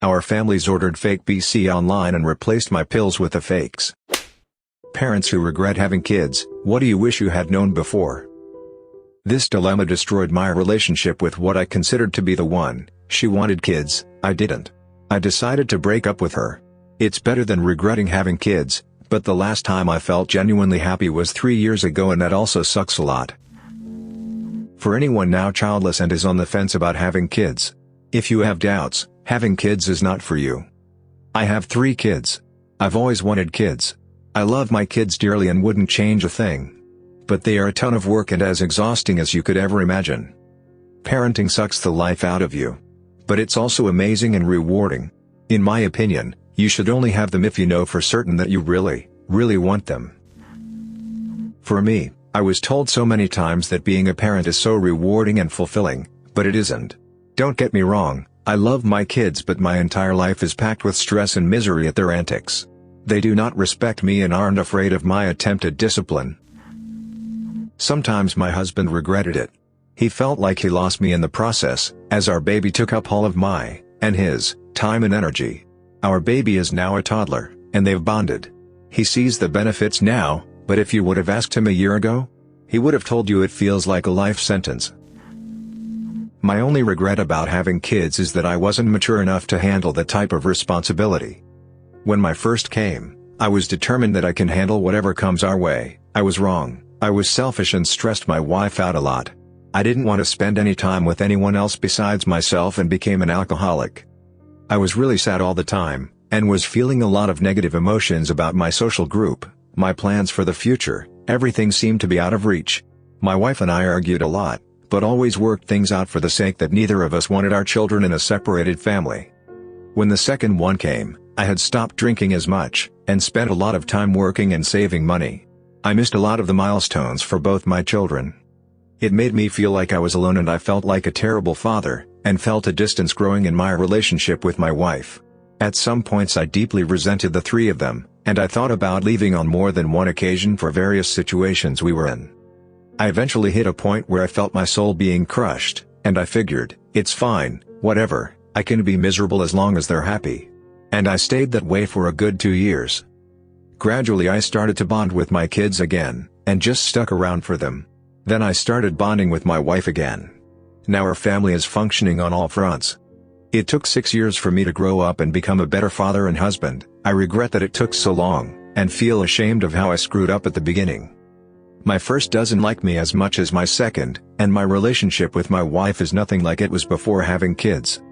Our families ordered fake BC online and replaced my pills with the fakes. Parents who regret having kids, what do you wish you had known before? This dilemma destroyed my relationship with what I considered to be the one. She wanted kids, I didn't. I decided to break up with her. It's better than regretting having kids, but the last time I felt genuinely happy was 3 years ago, and that also sucks a lot. For anyone now childless and is on the fence about having kids, if you have doubts, having kids is not for you. I have 3 kids. I've always wanted kids. I love my kids dearly and wouldn't change a thing. But they are a ton of work and as exhausting as you could ever imagine. Parenting sucks the life out of you. But it's also amazing and rewarding. In my opinion, you should only have them if you know for certain that you really, really want them. For me, I was told so many times that being a parent is so rewarding and fulfilling, but it isn't. Don't get me wrong, I love my kids, but my entire life is packed with stress and misery at their antics. They do not respect me and aren't afraid of my attempted discipline. Sometimes my husband regretted it. He felt like he lost me in the process, as our baby took up all of my, and his, time and energy. Our baby is now a toddler, and they've bonded. He sees the benefits now, but if you would have asked him a year ago, he would have told you it feels like a life sentence. My only regret about having kids is that I wasn't mature enough to handle the type of responsibility. When my first came, I was determined that I can handle whatever comes our way. I was wrong. I was selfish and stressed my wife out a lot. I didn't want to spend any time with anyone else besides myself and became an alcoholic. I was really sad all the time, and was feeling a lot of negative emotions about my social group, my plans for the future. Everything seemed to be out of reach. My wife and I argued a lot, but always worked things out for the sake that neither of us wanted our children in a separated family. When the second one came, I had stopped drinking as much, and spent a lot of time working and saving money. I missed a lot of the milestones for both my children. It made me feel like I was alone, and I felt like a terrible father, and felt a distance growing in my relationship with my wife. At some points I deeply resented the 3 of them, and I thought about leaving on more than one occasion for various situations we were in. I eventually hit a point where I felt my soul being crushed, and I figured, it's fine, whatever, I can be miserable as long as they're happy. And I stayed that way for a good 2 years. Gradually I started to bond with my kids again, and just stuck around for them. Then I started bonding with my wife again. Now our family is functioning on all fronts. It took 6 years for me to grow up and become a better father and husband. I regret that it took so long, and feel ashamed of how I screwed up at the beginning. My first doesn't like me as much as my second, and my relationship with my wife is nothing like it was before having kids.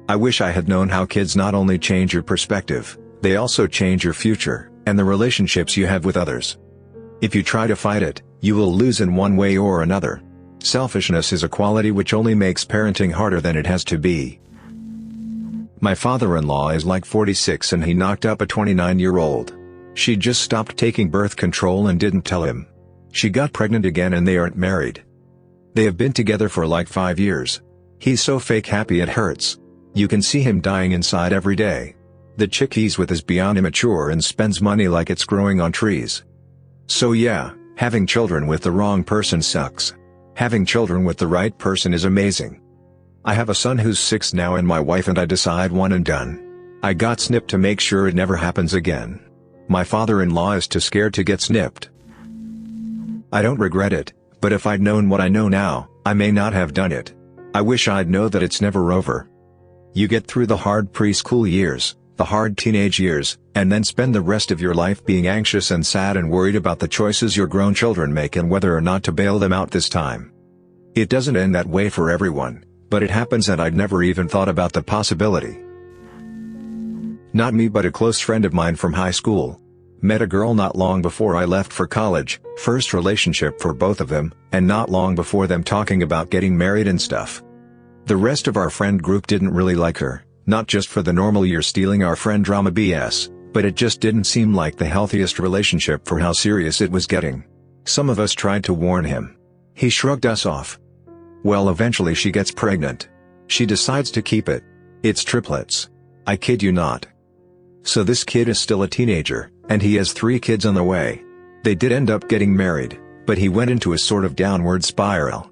I wish I had known how kids not only change your perspective, they also change your future, and the relationships you have with others. If you try to fight it, you will lose in one way or another. Selfishness is a quality which only makes parenting harder than it has to be. My father-in-law is like 46 and he knocked up a 29-year-old. She just stopped taking birth control and didn't tell him. She got pregnant again and they aren't married. They have been together for like 5 years. He's so fake happy it hurts. You can see him dying inside every day. The chick he's with is beyond immature and spends money like it's growing on trees. So yeah, having children with the wrong person sucks. Having children with the right person is amazing. I have a son who's 6 now and my wife and I decide one and done. I got snipped to make sure it never happens again. My father-in-law is too scared to get snipped. I don't regret it, but if I'd known what I know now, I may not have done it. I wish I'd know that it's never over. You get through the hard preschool years, the hard teenage years, and then spend the rest of your life being anxious and sad and worried about the choices your grown children make and whether or not to bail them out this time. It doesn't end that way for everyone, but it happens and I'd never even thought about the possibility. Not me but a close friend of mine from high school. Met a girl not long before I left for college, first relationship for both of them, and not long before them talking about getting married and stuff. The rest of our friend group didn't really like her, not just for the normal "you're stealing our friend" drama BS, but it just didn't seem like the healthiest relationship for how serious it was getting. Some of us tried to warn him. He shrugged us off. Well, eventually she gets pregnant. She decides to keep it. It's triplets. I kid you not. So this kid is still a teenager, and he has 3 kids on the way. They did end up getting married, but he went into a sort of downward spiral.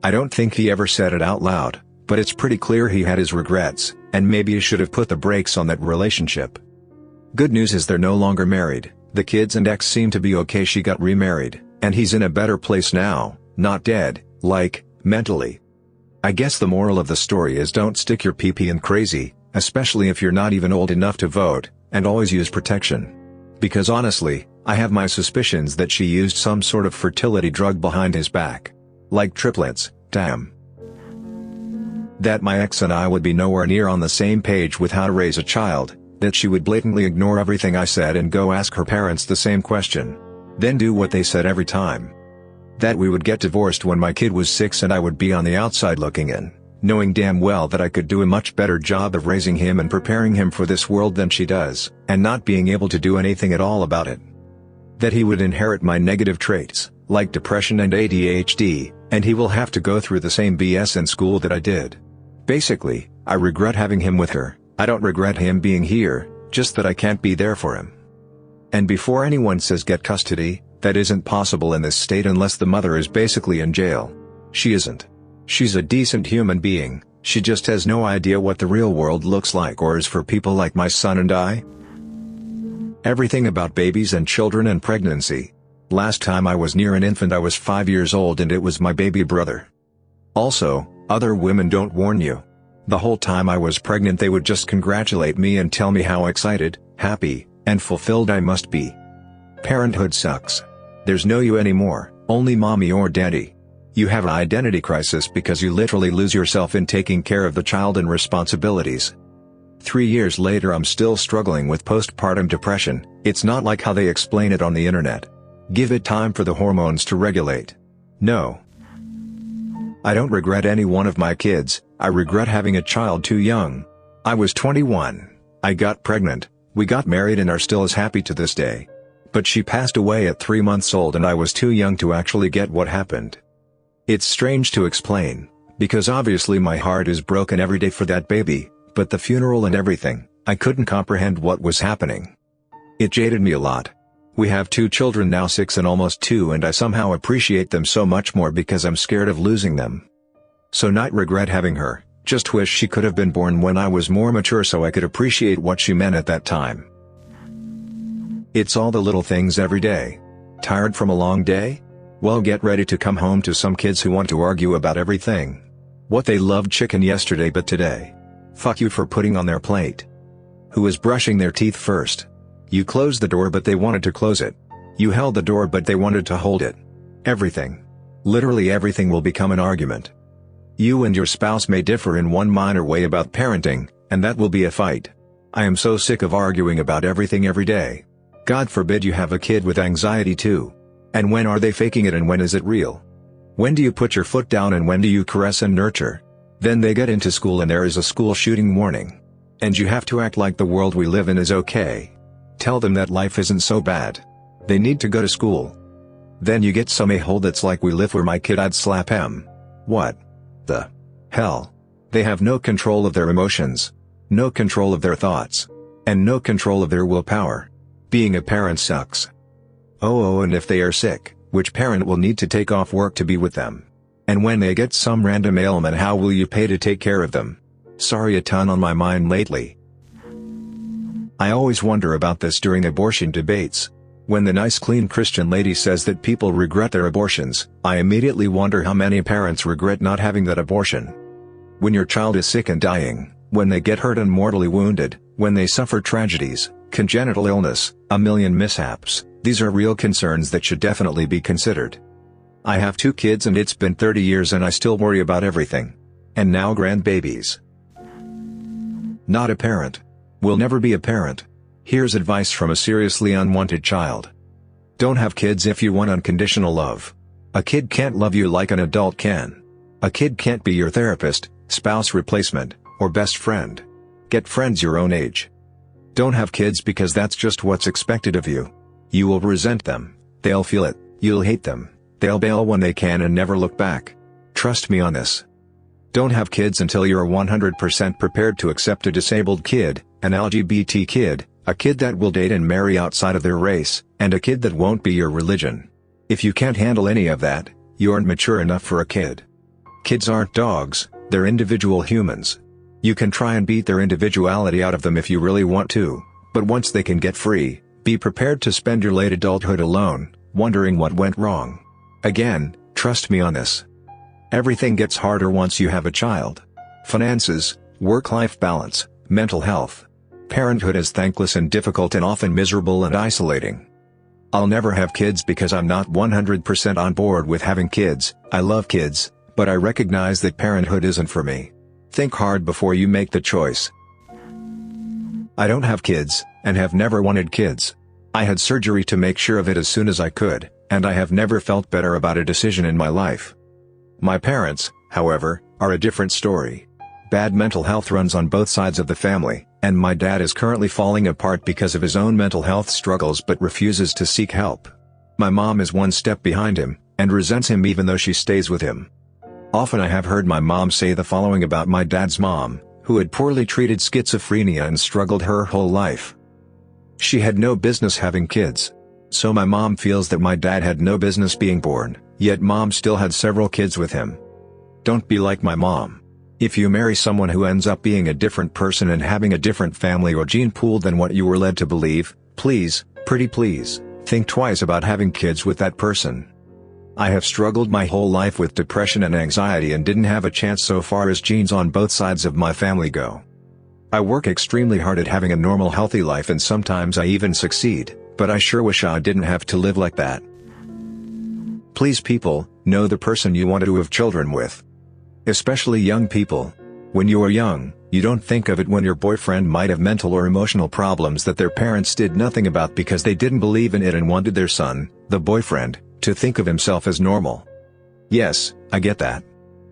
I don't think he ever said it out loud, But it's pretty clear he had his regrets, and maybe he should have put the brakes on that relationship. Good news is they're no longer married, the kids and ex seem to be okay. She got remarried, and he's in a better place now, not dead, like, mentally. I guess the moral of the story is don't stick your pee-pee in crazy, especially if you're not even old enough to vote, and always use protection. Because honestly, I have my suspicions that she used some sort of fertility drug behind his back. Like triplets, damn. That my ex and I would be nowhere near on the same page with how to raise a child, that she would blatantly ignore everything I said and go ask her parents the same question. Then do what they said every time. That we would get divorced when my kid was 6 and I would be on the outside looking in, knowing damn well that I could do a much better job of raising him and preparing him for this world than she does, and not being able to do anything at all about it. That he would inherit my negative traits, like depression and ADHD, and he will have to go through the same BS in school that I did. Basically, I regret having him with her. I don't regret him being here, just that I can't be there for him. And before anyone says get custody, that isn't possible in this state unless the mother is basically in jail. She isn't. She's a decent human being, she just has no idea what the real world looks like or is for people like my son and I. Everything about babies and children and pregnancy. Last time I was near an infant I was 5 years old and it was my baby brother. Also, other women don't warn you. The whole time I was pregnant they would just congratulate me and tell me how excited, happy, and fulfilled I must be. Parenthood sucks. There's no you anymore, only mommy or daddy. You have an identity crisis because you literally lose yourself in taking care of the child and responsibilities. 3 years later I'm still struggling with postpartum depression. It's not like how they explain it on the internet. Give it time for the hormones to regulate. No. I don't regret any one of my kids, I regret having a child too young. I was 21. I got pregnant, we got married and are still as happy to this day. But she passed away at 3 months old and I was too young to actually get what happened. It's strange to explain, because obviously my heart is broken every day for that baby, but the funeral and everything, I couldn't comprehend what was happening. It jaded me a lot. We have 2 children now, 6 and almost 2, and I somehow appreciate them so much more because I'm scared of losing them. So not regret having her, just wish she could have been born when I was more mature so I could appreciate what she meant at that time. It's all the little things every day. Tired from a long day? Well, get ready to come home to some kids who want to argue about everything. What they loved chicken yesterday but today. Fuck you for putting on their plate. Who was brushing their teeth first? You closed the door but they wanted to close it. You held the door but they wanted to hold it. Everything. Literally everything will become an argument. You and your spouse may differ in one minor way about parenting, and that will be a fight. I am so sick of arguing about everything every day. God forbid you have a kid with anxiety too. And when are they faking it and when is it real? When do you put your foot down and when do you caress and nurture? Then they get into school and there is a school shooting warning. And you have to act like the world we live in is okay. Tell them that life isn't so bad. They need to go to school. Then you get some a-hole that's like we live where my kid I'd slap him. What the hell? They have no control of their emotions. No control of their thoughts. And no control of their willpower. Being a parent sucks. Oh, and if they are sick, which parent will need to take off work to be with them? And when they get some random ailment, how will you pay to take care of them? Sorry, a ton on my mind lately. I always wonder about this during abortion debates. When the nice clean Christian lady says that people regret their abortions, I immediately wonder how many parents regret not having that abortion. When your child is sick and dying, when they get hurt and mortally wounded, when they suffer tragedies, congenital illness, a million mishaps, these are real concerns that should definitely be considered. I have 2 kids and it's been 30 years and I still worry about everything. And now grandbabies. Not a parent. Will never be a parent. Here's advice from a seriously unwanted child. Don't have kids if you want unconditional love. A kid can't love you like an adult can. A kid can't be your therapist, spouse replacement, or best friend. Get friends your own age. Don't have kids because that's just what's expected of you. You will resent them, they'll feel it, you'll hate them, they'll bail when they can and never look back. Trust me on this. Don't have kids until you're 100% prepared to accept a disabled kid, an LGBT kid, a kid that will date and marry outside of their race, and a kid that won't be your religion. If you can't handle any of that, you aren't mature enough for a kid. Kids aren't dogs, They're individual humans. You can try and beat their individuality out of them if you really want to, but once they can get free, be prepared to spend your late adulthood alone, wondering what went wrong. Again, trust me on this. Everything gets harder once you have a child. Finances, work-life balance, mental health. Parenthood is thankless and difficult and often miserable and isolating. I'll never have kids because I'm not 100% on board with having kids. I love kids, but I recognize that parenthood isn't for me. Think hard before you make the choice. I don't have kids, and have never wanted kids. I had surgery to make sure of it as soon as I could, and I have never felt better about a decision in my life. My parents, however, are a different story. Bad mental health runs on both sides of the family, and my dad is currently falling apart because of his own mental health struggles but refuses to seek help. My mom is one step behind him, and resents him even though she stays with him. Often I have heard my mom say the following about my dad's mom, who had poorly treated schizophrenia and struggled her whole life. She had no business having kids. So my mom feels that my dad had no business being born, yet mom still had several kids with him. Don't be like my mom. If you marry someone who ends up being a different person and having a different family or gene pool than what you were led to believe, please, pretty please, think twice about having kids with that person. I have struggled my whole life with depression and anxiety and didn't have a chance so far as genes on both sides of my family go. I work extremely hard at having a normal healthy life and sometimes I even succeed, but I sure wish I didn't have to live like that. Please people, know the person you want to have children with. Especially young people. When you are young, you don't think of it when your boyfriend might have mental or emotional problems that their parents did nothing about because they didn't believe in it and wanted their son, the boyfriend, to think of himself as normal. Yes, I get that.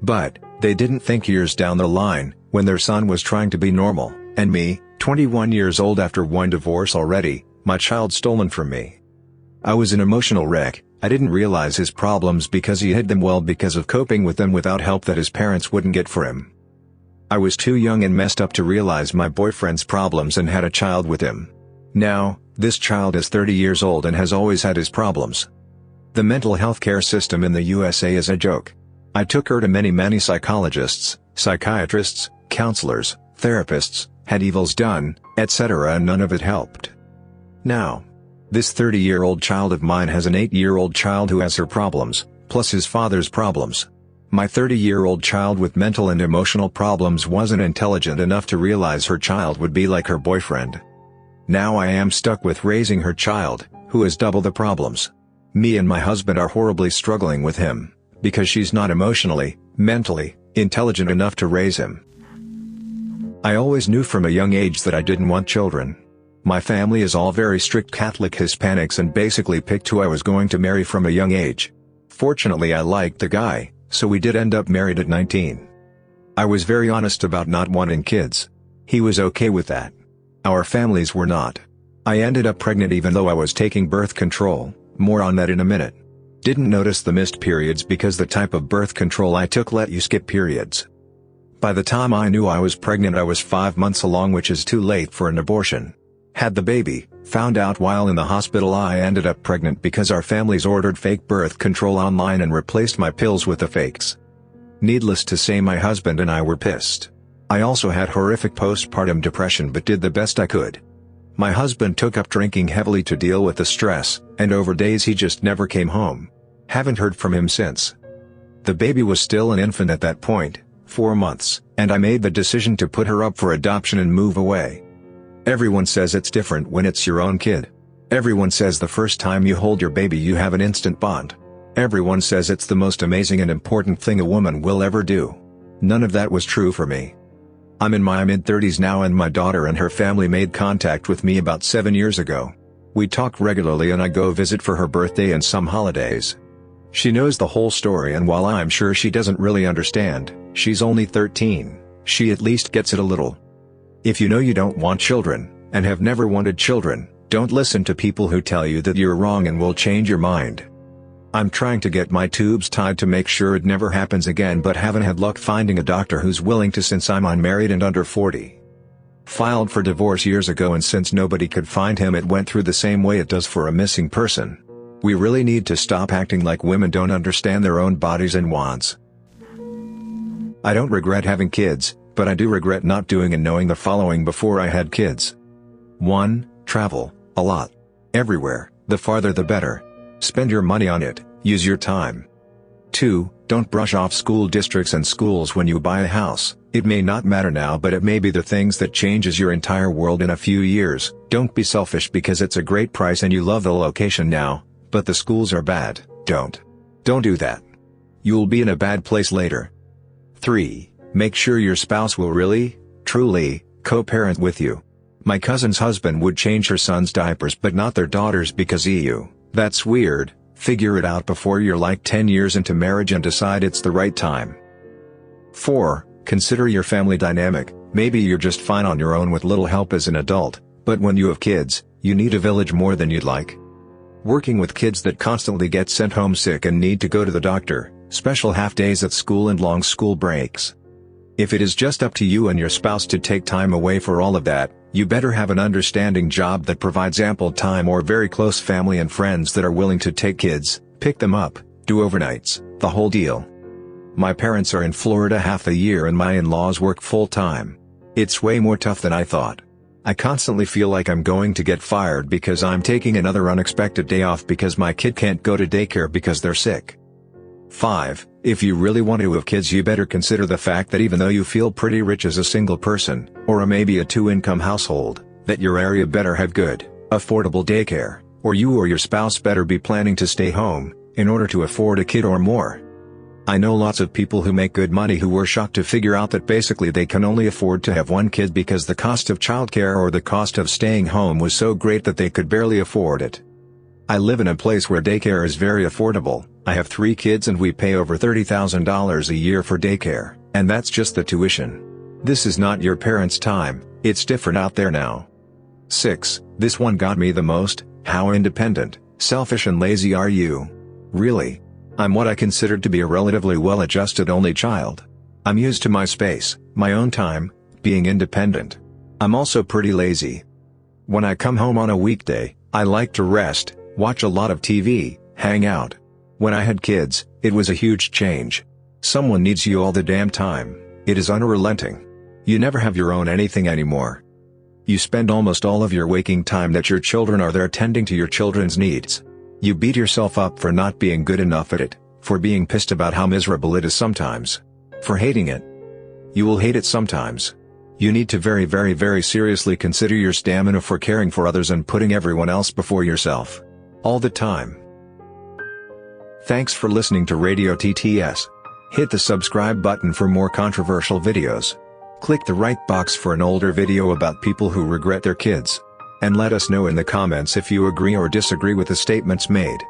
But, they didn't think years down the line, when their son was trying to be normal, and me, 21 years old after one divorce already, my child stolen from me. I was an emotional wreck. I didn't realize his problems because he hid them well because of coping with them without help that his parents wouldn't get for him. I was too young and messed up to realize my boyfriend's problems and had a child with him. Now, this child is 30 years old and has always had his problems. The mental health care system in the USA is a joke. I took her to many psychologists, psychiatrists, counselors, therapists, had evils done, etc., and none of it helped. Now, this 30-year-old child of mine has an 8-year-old child who has her problems, plus his father's problems. My 30-year-old child with mental and emotional problems wasn't intelligent enough to realize her child would be like her boyfriend. Now I am stuck with raising her child, who has double the problems. Me and my husband are horribly struggling with him, because she's not emotionally, mentally, intelligent enough to raise him. I always knew from a young age that I didn't want children. My family is all very strict Catholic Hispanics and basically picked who I was going to marry from a young age. Fortunately I liked the guy, so we did end up married at 19. I was very honest about not wanting kids. He was okay with that. Our families were not. I ended up pregnant even though I was taking birth control, more on that in a minute. Didn't notice the missed periods because the type of birth control I took let you skip periods. By the time I knew I was pregnant I was 5 months along, which is too late for an abortion. Had the baby, found out while in the hospital I ended up pregnant because our families ordered fake birth control online and replaced my pills with the fakes. Needless to say my husband and I were pissed. I also had horrific postpartum depression but did the best I could. My husband took up drinking heavily to deal with the stress, and over days he just never came home. Haven't heard from him since. The baby was still an infant at that point, 4 months, and I made the decision to put her up for adoption and move away. Everyone says it's different when it's your own kid. Everyone says the first time you hold your baby you have an instant bond. Everyone says it's the most amazing and important thing a woman will ever do. None of that was true for me. I'm in my mid-30s now and my daughter and her family made contact with me about 7 years ago. We talk regularly and I go visit for her birthday and some holidays. She knows the whole story and while I'm sure she doesn't really understand, she's only 13, she at least gets it a little. If you know you don't want children, and have never wanted children, don't listen to people who tell you that you're wrong and will change your mind. I'm trying to get my tubes tied to make sure it never happens again but haven't had luck finding a doctor who's willing to since I'm unmarried and under 40. Filed for divorce years ago and since nobody could find him it went through the same way it does for a missing person. We really need to stop acting like women don't understand their own bodies and wants. I don't regret having kids, but I do regret not doing and knowing the following before I had kids. 1. Travel, a lot. Everywhere, the farther the better. Spend your money on it, use your time. 2. Don't brush off school districts and schools when you buy a house. It may not matter now, but it may be the things that changes your entire world in a few years. Don't be selfish because it's a great price and you love the location now, but the schools are bad. Don't do that. You'll be in a bad place later. 3. Make sure your spouse will really, truly, co-parent with you. My cousin's husband would change her son's diapers but not their daughters because that's weird. Figure it out before you're like 10 years into marriage and decide it's the right time. 4. Consider your family dynamic. Maybe you're just fine on your own with little help as an adult, but when you have kids, you need a village more than you'd like. Working with kids that constantly get sent home sick and need to go to the doctor, special half days at school and long school breaks. If it is just up to you and your spouse to take time away for all of that, you better have an understanding job that provides ample time or very close family and friends that are willing to take kids, pick them up, do overnights, the whole deal. My parents are in Florida half the year and my in-laws work full-time. It's way more tough than I thought. I constantly feel like I'm going to get fired because I'm taking another unexpected day off because my kid can't go to daycare because they're sick. 5. If you really want to have kids, you better consider the fact that even though you feel pretty rich as a single person, or maybe a 2-income household, that your area better have good, affordable daycare, or you or your spouse better be planning to stay home, in order to afford a kid or more. I know lots of people who make good money who were shocked to figure out that basically they can only afford to have one kid because the cost of childcare or the cost of staying home was so great that they could barely afford it. I live in a place where daycare is very affordable. I have 3 kids and we pay over $30,000 a year for daycare, and that's just the tuition. This is not your parents' time, it's different out there now. 6. This one got me the most. How independent, selfish and lazy are you? Really? I'm what I considered to be a relatively well-adjusted only child. I'm used to my space, my own time, being independent. I'm also pretty lazy. When I come home on a weekday, I like to rest, watch a lot of TV, hang out. When I had kids, it was a huge change. Someone needs you all the damn time. It is unrelenting. You never have your own anything anymore. You spend almost all of your waking time that your children are there tending to your children's needs. You beat yourself up for not being good enough at it, for being pissed about how miserable it is sometimes. For hating it. You will hate it sometimes. You need to very seriously consider your stamina for caring for others and putting everyone else before yourself. All the time. Thanks for listening to Radio TTS. Hit the subscribe button for more controversial videos. Click the right box for an older video about people who regret their kids. And let us know in the comments if you agree or disagree with the statements made.